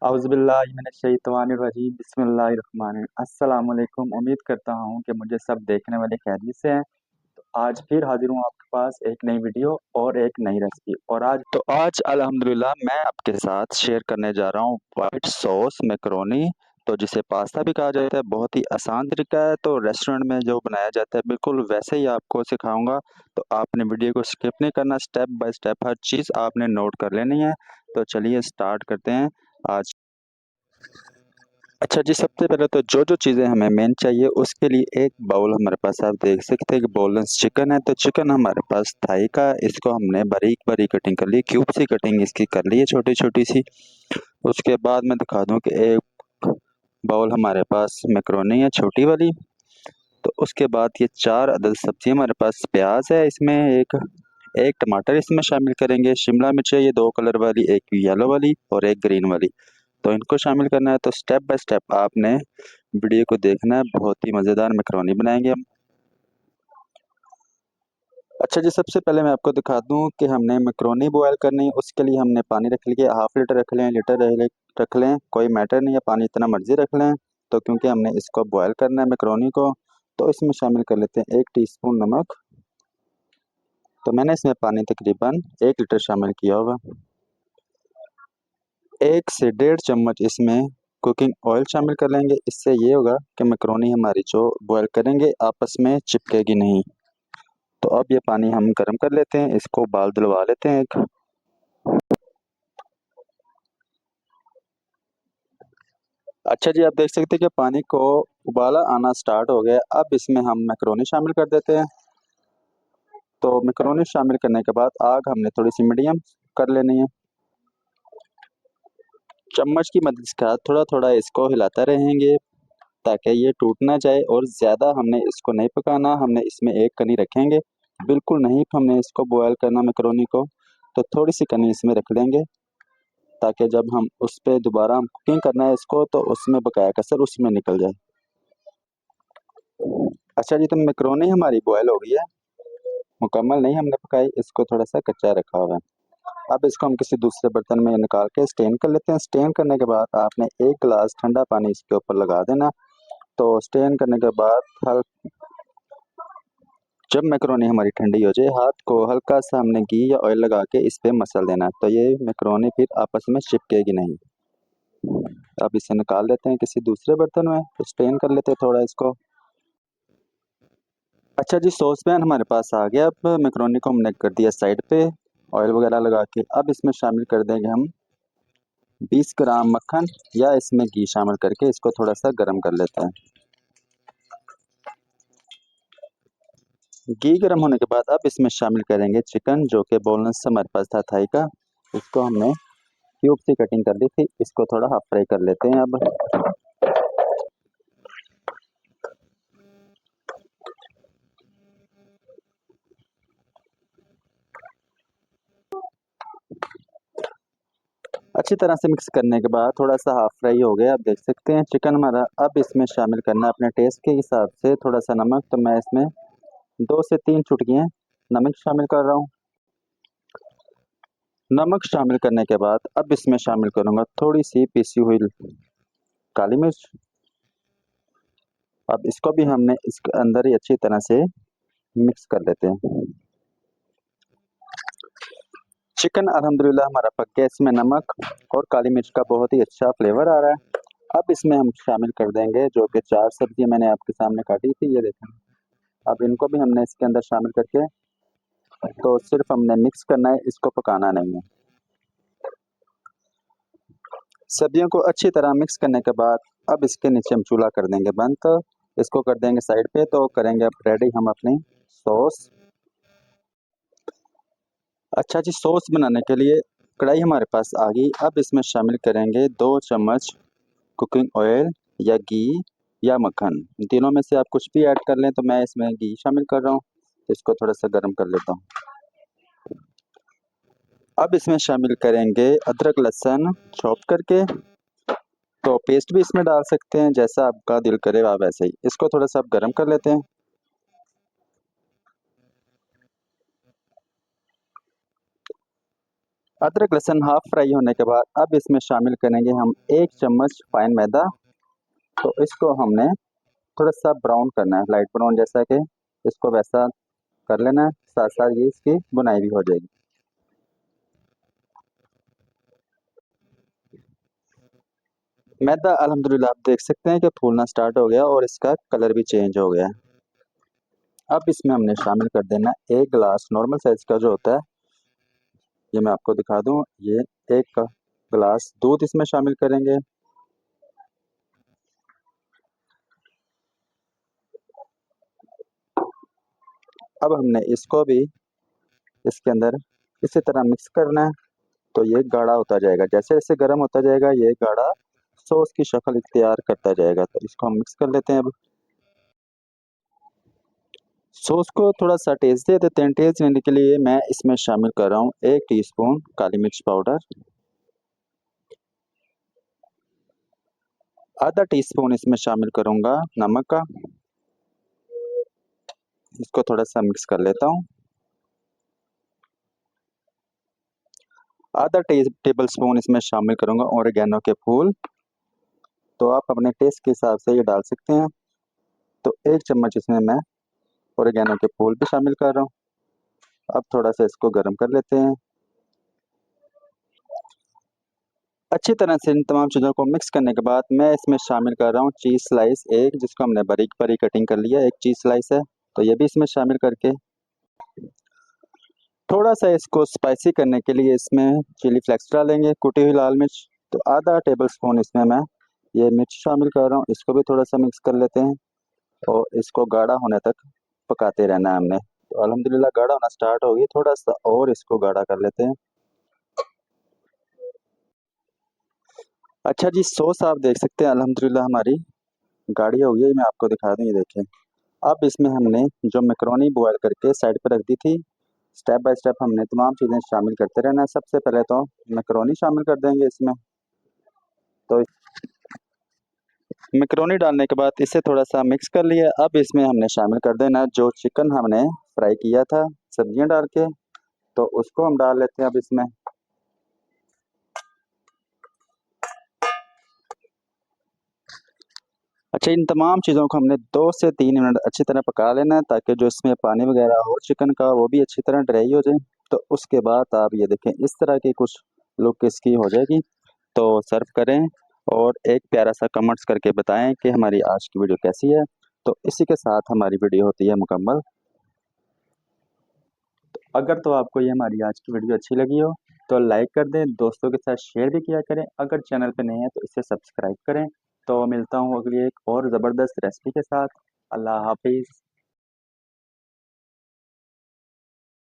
औज़ुबिल्लाहिमिनश्शैतानिर्रजीम बिस्मिल्लाहिर्रहमानिर्रहीम अस्सलाम वालेकुम। उम्मीद करता हूँ कि मुझे सब देखने वाले खैरियत से हैं। तो आज फिर हाजिर हूँ आपके पास एक नई वीडियो और एक नई रेसिपी। और आज अल्हम्दुलिल्लाह मैं आपके साथ शेयर करने जा रहा हूँ वाइट सॉस मैकरोनी, तो जिसे पास्ता भी कहा जाता है। बहुत ही आसान तरीका है, तो रेस्टोरेंट में जो बनाया जाता है बिल्कुल वैसे ही आपको सिखाऊंगा। तो आपने वीडियो को स्किप नहीं करना, स्टेप बाय स्टेप हर चीज़ आपने नोट कर लेनी है। तो चलिए स्टार्ट करते हैं आज। अच्छा जी, सबसे पहले तो जो चीज़ें हमें मेन चाहिए उसके लिए एक बाउल हमारे पास आप देख सकते हैं कि बोनलेस चिकन है। तो चिकन हमारे पास थाई का, इसको हमने बारीक बारीक कटिंग कर ली, क्यूब सी कटिंग इसकी कर ली है छोटी छोटी सी। उसके बाद मैं दिखा दूं कि एक बाउल हमारे पास मैकरोनी है छोटी वाली। तो उसके बाद ये 4 अदद सब्जी हमारे पास, प्याज है इसमें एक, एक टमाटर इसमें शामिल करेंगे, शिमला मिर्च है ये 2 कलर वाली, एक येलो वाली और एक ग्रीन वाली। तो इनको शामिल करना है। तो स्टेप बाय स्टेप आपने वीडियो को देखना है, बहुत ही मज़ेदार मैकरोनी बनाएंगे हम। अच्छा जी, सबसे पहले मैं आपको दिखा दूं कि हमने मैकरोनी बॉयल करनी है। उसके लिए हमने पानी रख लिया, हाफ लीटर रख लें, लीटर रख लें, कोई मैटर नहीं है, पानी इतना मर्जी रख लें। तो क्योंकि हमने इसको बॉयल करना है मैकरोनी को, तो इसमें शामिल कर लेते हैं 1 टीस्पून नमक। तो मैंने इसमें पानी तकरीबन 1 लीटर शामिल किया होगा। 1 से 1.5 चम्मच इसमें कुकिंग ऑयल शामिल कर लेंगे। इससे ये होगा कि मैकरोनी हमारी जो बॉयल करेंगे आपस में चिपकेगी नहीं। तो अब ये पानी हम गर्म कर लेते हैं, इसको उबाल दिलवा लेते हैं एक। अच्छा जी, आप देख सकते हैं कि पानी को उबाला आना स्टार्ट हो गया। अब इसमें हम मैकरोनी शामिल कर देते हैं। तो मैकरोनी शामिल करने के बाद आग हमने थोड़ी सी मीडियम कर लेनी है। चम्मच की मदद से थोड़ा थोड़ा इसको हिलाते रहेंगे ताकि ये टूट ना जाए। और ज़्यादा हमने इसको नहीं पकाना, हमने इसमें एक कनी रखेंगे, बिल्कुल नहीं हमने इसको बॉयल करना मैकरोनी को। तो थोड़ी सी कनी इसमें रख लेंगे ताकि जब हम उस पर दोबारा हम कुकिंग करना है इसको, तो उसमें बकाया कसर उसमें निकल जाए। अच्छा जी, तो मैकरोनी हमारी बॉयल हो गई है, मुकम्मल नहीं हमने पकाई, इसको थोड़ा सा कच्चा रखा हुआ है। अब इसको हम किसी दूसरे बर्तन में निकाल के स्टेन कर लेते हैं। स्टेन करने के बाद आपने 1 गिलास ठंडा पानी इसके ऊपर लगा देना। तो स्टेन करने के बाद जब मैकरोनी हमारी ठंडी हो जाए, हाथ को हल्का सा हमने घी या ऑयल लगा के इस पे मसल देना, तो ये मैकरोनी फिर आपस में चिपकेगी नहीं। अब इसे निकाल लेते हैं किसी दूसरे बर्तन में, तो स्टेन कर लेते हैं थोड़ा इसको। अच्छा जी, सॉस पैन हमारे पास आ गया। अब मैकरोनी को हमने कर दिया साइड पे ऑयल वगैरह लगा के। अब इसमें शामिल कर देंगे हम 20 ग्राम मक्खन, या इसमें घी शामिल करके इसको थोड़ा सा गर्म कर लेते हैं। घी गर्म होने के बाद अब इसमें शामिल करेंगे चिकन, जो कि बोनलेस हमारे पास था थाई का। इसको हमने क्यूब सी कटिंग कर दी थी, इसको थोड़ा हाफ फ्राई कर लेते हैं अब। अच्छी तरह से मिक्स करने के बाद थोड़ा सा हाफ फ्राई हो गया, आप देख सकते हैं चिकन हमारा। अब इसमें शामिल करना है अपने टेस्ट के हिसाब से थोड़ा सा नमक। तो मैं इसमें 2 से 3 चुटकियाँ नमक शामिल कर रहा हूँ। नमक शामिल करने के बाद अब इसमें शामिल करूँगा थोड़ी सी पिसी हुई काली मिर्च। अब इसको भी हमने इसके अंदर ही अच्छी तरह से मिक्स कर लेते हैं। चिकन अल्हम्दुलिल्लाह हमारा पक गया, इसमें नमक और काली मिर्च का बहुत ही अच्छा फ्लेवर आ रहा है। अब इसमें हम शामिल कर देंगे जो कि 4 सब्जियां मैंने आपके सामने काटी थी, ये देखें। अब इनको भी हमने इसके अंदर शामिल करके, तो सिर्फ हमने मिक्स करना है, इसको पकाना नहीं है। सब्जियों को अच्छी तरह मिक्स करने के बाद अब इसके नीचे हम चूल्हा कर देंगे बंद, तो इसको कर देंगे साइड पे। तो करेंगे अब रेडी हम अपनी सॉस। अच्छा जी, सॉस बनाने के लिए कढ़ाई हमारे पास आ गई। अब इसमें शामिल करेंगे 2 चम्मच कुकिंग ऑयल या घी या मक्खन, तीनों में से आप कुछ भी ऐड कर लें। तो मैं इसमें घी शामिल कर रहा हूँ, तो इसको थोड़ा सा गर्म कर लेता हूँ। अब इसमें शामिल करेंगे अदरक लहसुन चॉप करके, तो पेस्ट भी इसमें डाल सकते हैं, जैसा आपका दिल करे आप वैसे ही। इसको थोड़ा सा आप गर्म कर लेते हैं। अदरक लहसुन हाफ फ्राई होने के बाद अब इसमें शामिल करेंगे हम 1 चम्मच फाइन मैदा। तो इसको हमने थोड़ा सा ब्राउन करना है, लाइट ब्राउन जैसा कि इसको वैसा कर लेना है, साथ साथ ये इसकी बुनाई भी हो जाएगी। मैदा अल्हम्दुलिल्लाह आप देख सकते हैं कि फूलना स्टार्ट हो गया और इसका कलर भी चेंज हो गया। अब इसमें हमने शामिल कर देना 1 गिलास नॉर्मल साइज का जो होता है, ये मैं आपको दिखा दूं, ये 1 गिलास दूध इसमें शामिल करेंगे। अब हमने इसको भी इसके अंदर इसी तरह मिक्स करना है, तो ये गाढ़ा होता जाएगा, जैसे जैसे गर्म होता जाएगा ये गाढ़ा सॉस की शक्ल इख्तियार करता जाएगा। तो इसको हम मिक्स कर लेते हैं। अब सॉस को थोड़ा सा टेस्ट दे देते हैं। टेस्ट देने के लिए मैं इसमें शामिल कर रहा हूँ 1 टीस्पून काली मिर्च पाउडर, आधा टीस्पून इसमें शामिल करूंगा नमक का। इसको थोड़ा सा मिक्स कर लेता हूँ। आधा टेबल स्पून इसमें शामिल करूंगा ओरिगेनो के फूल, तो आप अपने टेस्ट के हिसाब से ये डाल सकते हैं। तो 1 चम्मच इसमें मैं ओरिगेनो के फूल भी शामिल कर रहा हूँ। अब थोड़ा सा इसको गर्म कर लेते हैं। अच्छी तरह से इन तमाम चीज़ों को मिक्स करने के बाद मैं इसमें शामिल कर रहा हूँ चीज़ स्लाइस एक, जिसको हमने बारीक बारीक कटिंग कर लिया, एक चीज़ स्लाइस है, तो ये भी इसमें शामिल करके थोड़ा सा इसको स्पाइसी करने के लिए इसमें चिली फ्लेक्स डालेंगे, कुटी हुई लाल मिर्च। तो आधा टेबल स्पून इसमें मैं ये मिर्च शामिल कर रहा हूँ, इसको भी थोड़ा सा मिक्स कर लेते हैं और इसको गाढ़ा होने तक पकाते रहना है हमने। तो अल्हम्दुलिल्लाह गाढ़ा होना स्टार्ट हो गई, थोड़ा सा और इसको गाढ़ा कर लेते हैं। अच्छा जी, सॉस आप देख सकते हैं अल्हम्दुलिल्लाह हमारी गाढ़ी हो गई है। मैं आपको दिखा दूँ, ये देखें। अब इसमें हमने जो मैकरोनी बॉयल करके साइड पर रख दी थी, स्टेप बाय स्टेप हमने तमाम चीज़ें शामिल करते रहना है। सबसे पहले तो मैकरोनी शामिल कर देंगे इसमें। तो मैकरोनी डालने के बाद इसे थोड़ा सा मिक्स कर लिया। अब इसमें हमने शामिल कर देना जो चिकन हमने फ्राई किया था सब्जियां डाल के, तो उसको हम डाल लेते हैं अब इसमें। अच्छा, इन तमाम चीज़ों को हमने 2 से 3 मिनट अच्छी तरह पका लेना है, ताकि जो इसमें पानी वगैरह हो चिकन का वो भी अच्छी तरह ड्राई हो जाए। तो उसके बाद आप ये देखें इस तरह की कुछ लुक इसकी हो जाएगी, तो सर्व करें और एक प्यारा सा कमेंट्स करके बताएं कि हमारी आज की वीडियो कैसी है। तो इसी के साथ हमारी वीडियो होती है मुकम्मल। अगर तो आपको ये हमारी आज की वीडियो अच्छी लगी हो तो लाइक कर दें, दोस्तों के साथ शेयर भी किया करें। अगर चैनल पे नए हैं तो इसे सब्सक्राइब करें। तो मिलता हूँ अगली एक और ज़बरदस्त रेसिपी के साथ। अल्लाह हाफिज़।